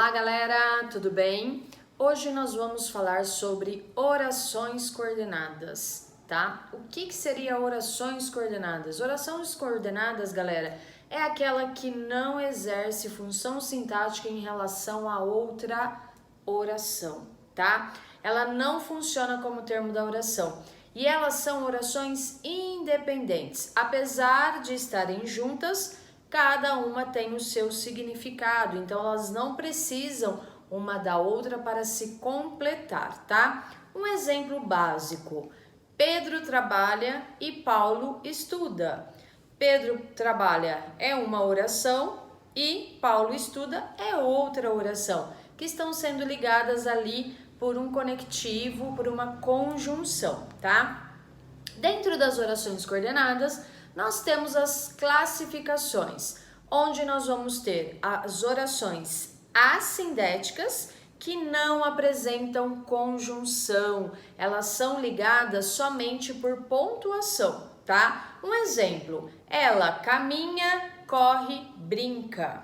Olá galera, tudo bem? Hoje nós vamos falar sobre orações coordenadas, tá? O que seria orações coordenadas? Orações coordenadas, galera, é aquela que não exerce função sintática em relação a outra oração, tá? Ela não funciona como termo da oração e elas são orações independentes, apesar de estarem juntas. Cada uma tem o seu significado, então elas não precisam uma da outra para se completar, tá? Um exemplo básico: Pedro trabalha e Paulo estuda. Pedro trabalha é uma oração e Paulo estuda é outra oração, que estão sendo ligadas ali por um conectivo, por uma conjunção, tá? Dentro das orações coordenadas, nós temos as classificações, onde nós vamos ter as orações assindéticas, que não apresentam conjunção, elas são ligadas somente por pontuação, tá? Um exemplo: ela caminha, corre, brinca.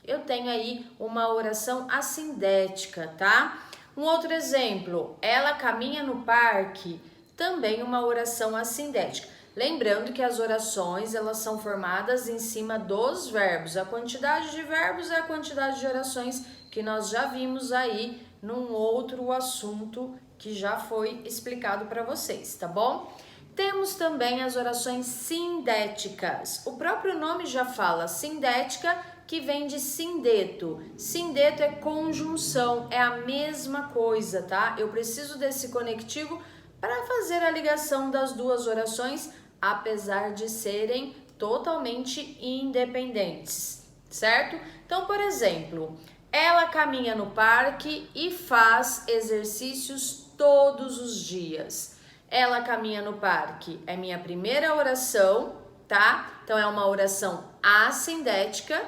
Eu tenho aí uma oração assindética, tá? Um outro exemplo: ela caminha no parque, também uma oração assindética. Lembrando que as orações, elas são formadas em cima dos verbos. A quantidade de verbos é a quantidade de orações que nós já vimos aí num outro assunto que já foi explicado para vocês, tá bom? Temos também as orações sindéticas. O próprio nome já fala sindética, que vem de sindeto. Sindeto é conjunção, é a mesma coisa, tá? Eu preciso desse conectivo para fazer a ligação das duas orações, apesar de serem totalmente independentes, certo? Então, por exemplo, ela caminha no parque e faz exercícios todos os dias. Ela caminha no parque é minha primeira oração, tá? Então, é uma oração assindética.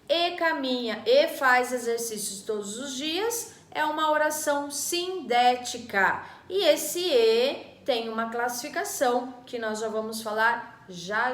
E caminha e faz exercícios todos os dias é uma oração sindética. E esse E tem uma classificação que nós já vamos falar já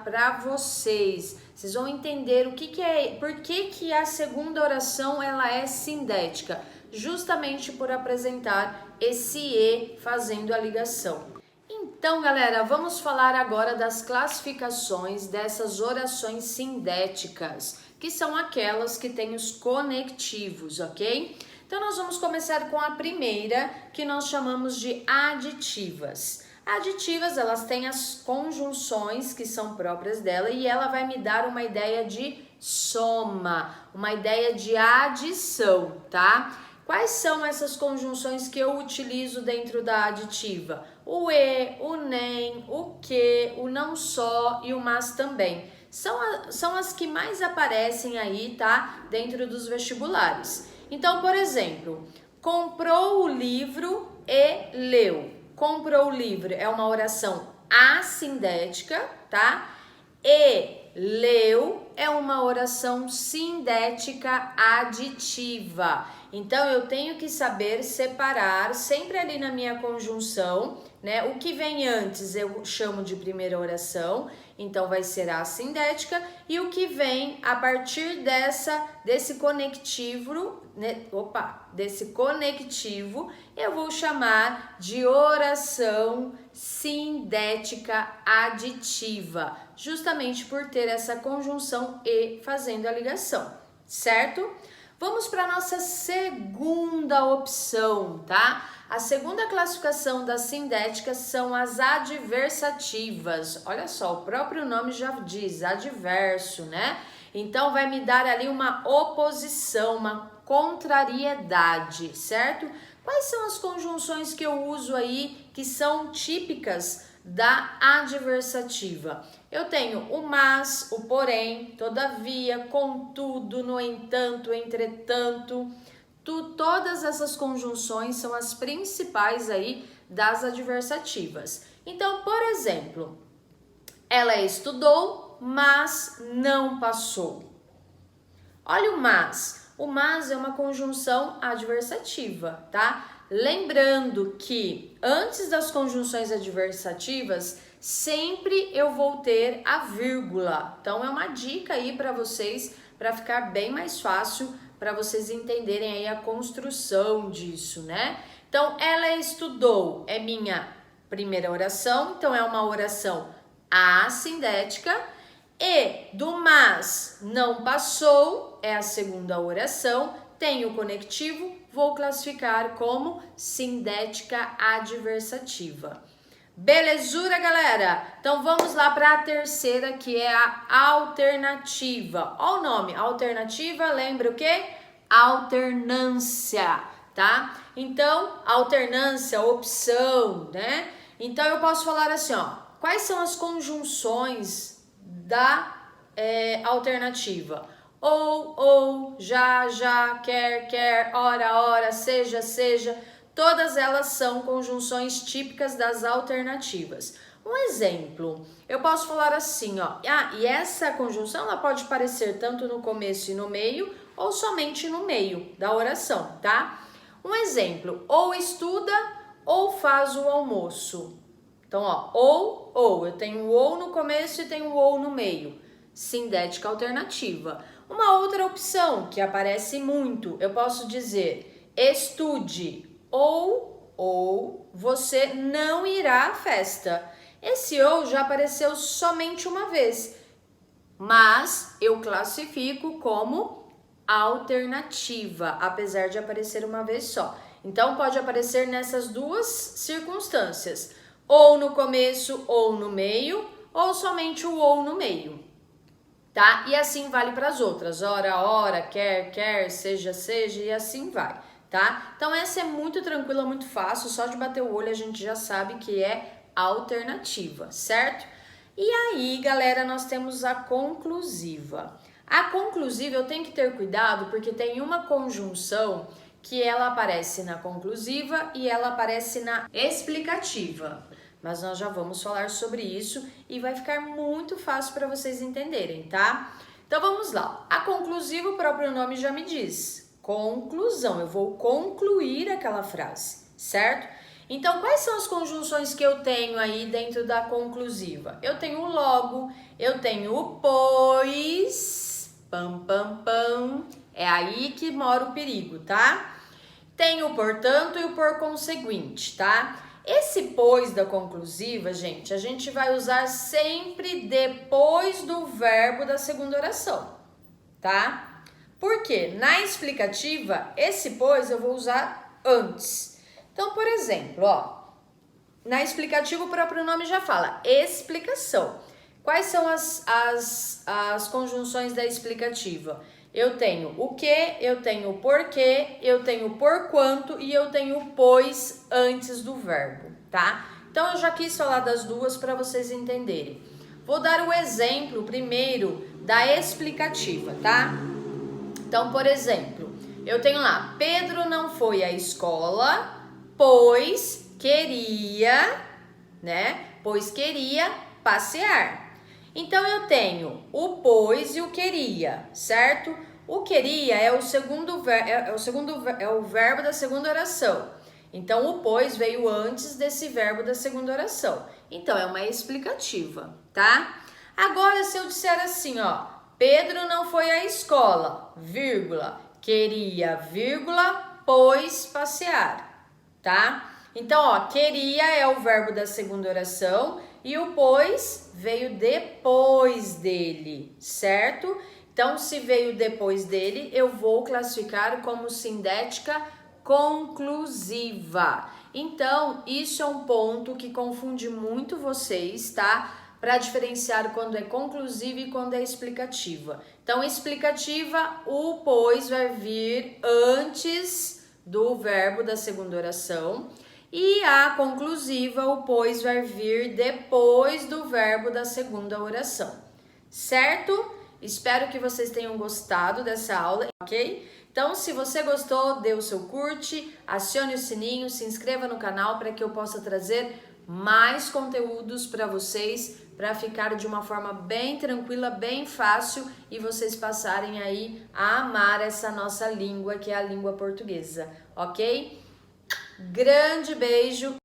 para vocês. Vocês vão entender o que é, por que a segunda oração ela é sindética, justamente por apresentar esse E fazendo a ligação. Então, galera, vamos falar agora das classificações dessas orações sindéticas, que são aquelas que têm os conectivos, ok? Então, nós vamos começar com a primeira, que nós chamamos de aditivas. Aditivas, elas têm as conjunções que são próprias dela e ela vai me dar uma ideia de soma, uma ideia de adição, tá? Quais são essas conjunções que eu utilizo dentro da aditiva? O e, o nem, o que, o não só e o mas também. São as que mais aparecem aí, tá? Dentro dos vestibulares. Então, por exemplo, comprou o livro e leu. Comprou o livro é uma oração assindética, tá? E leu é uma oração sindética aditiva. Então, eu tenho que saber separar sempre ali na minha conjunção, né? O que vem antes eu chamo de primeira oração, então vai ser a assindética, e o que vem a partir desse conectivo, né? Desse conectivo, eu vou chamar de oração sindética aditiva, justamente por ter essa conjunção e fazendo a ligação, certo? Vamos para a nossa segunda opção, tá? A segunda classificação das sindéticas são as adversativas. Olha só, o próprio nome já diz, adverso, né? Então, vai me dar ali uma oposição, uma contrariedade, certo? Quais são as conjunções que eu uso aí que são típicas da adversativa? Eu tenho o mas, o porém, todavia, contudo, no entanto, entretanto. Todas essas conjunções são as principais aí das adversativas. Então, por exemplo, ela estudou, mas não passou. Olha o mas. O mas é uma conjunção adversativa, tá? Lembrando que antes das conjunções adversativas, sempre eu vou ter a vírgula. Então, é uma dica aí para vocês, para ficar bem mais fácil Para vocês entenderem aí a construção disso, né? Então, ela estudou é minha primeira oração, então é uma oração assindética. E do mas não passou é a segunda oração, tem o conectivo, vou classificar como sindética adversativa. Belezura, galera? Então vamos lá para a terceira, que é a alternativa. Olha o nome, alternativa, lembra o quê? Alternância, tá? Então, alternância, opção, né? Então eu posso falar assim, ó, quais são as conjunções da alternativa? Ou, já, quer, ora, seja. Todas elas são conjunções típicas das alternativas. Um exemplo, eu posso falar assim, ó, e essa conjunção ela pode aparecer tanto no começo e no meio, ou somente no meio da oração, tá? Um exemplo, ou estuda ou faz o almoço. Então, ó, ou, eu tenho o ou no começo e tenho o ou no meio. Sindética alternativa. Uma outra opção que aparece muito, eu posso dizer, estude ou você não irá à festa. Esse ou já apareceu somente uma vez, mas eu classifico como alternativa, apesar de aparecer uma vez só. Então, pode aparecer nessas duas circunstâncias, ou no começo ou no meio, ou somente o ou no meio, tá? E assim vale para as outras, ora, quer, seja, e assim vai, tá? Então, essa é muito tranquila, muito fácil, só de bater o olho a gente já sabe que é alternativa, certo? E aí, galera, nós temos a conclusiva. A conclusiva eu tenho que ter cuidado porque tem uma conjunção que ela aparece na conclusiva e ela aparece na explicativa. Mas nós já vamos falar sobre isso e vai ficar muito fácil para vocês entenderem, tá? Então vamos lá. A conclusiva, o próprio nome já me diz. Conclusão, eu vou concluir aquela frase, certo? Então, quais são as conjunções que eu tenho aí dentro da conclusiva? Eu tenho o logo, eu tenho o pois, é aí que mora o perigo, tá? Tenho o portanto e o por conseguinte, tá? Esse pois da conclusiva, gente, a gente vai usar sempre depois do verbo da segunda oração, tá? Porque na explicativa, esse pois eu vou usar antes. Então, por exemplo, ó, na explicativa o próprio nome já fala, explicação. Quais são as conjunções da explicativa? Eu tenho o que, eu tenho o porquê, eu tenho o porquanto e eu tenho o pois antes do verbo, tá? Então, eu já quis falar das duas para vocês entenderem. Vou dar o exemplo primeiro da explicativa, tá? Então, por exemplo, eu tenho lá, Pedro não foi à escola, pois queria, né? Pois queria passear. Então, eu tenho o pois e o queria, certo? O queria é o verbo da segunda oração. Então, o pois veio antes desse verbo da segunda oração. Então, é uma explicativa, tá? Agora, se eu disser assim, ó, Pedro não foi à escola, vírgula, queria, vírgula, pois passear, tá? Então, ó, queria é o verbo da segunda oração e o pois veio depois dele, certo? Então, se veio depois dele, eu vou classificar como sindética conclusiva. Então, isso é um ponto que confunde muito vocês, tá? Para diferenciar quando é conclusiva e quando é explicativa. Então, explicativa, o pois vai vir antes do verbo da segunda oração. E a conclusiva, o pois vai vir depois do verbo da segunda oração, certo? Espero que vocês tenham gostado dessa aula, ok? Então, se você gostou, dê o seu curte, acione o sininho, se inscreva no canal para que eu possa trazer mais conteúdos para vocês, para ficar de uma forma bem tranquila, bem fácil e vocês passarem aí a amar essa nossa língua, que é a língua portuguesa, ok? Grande beijo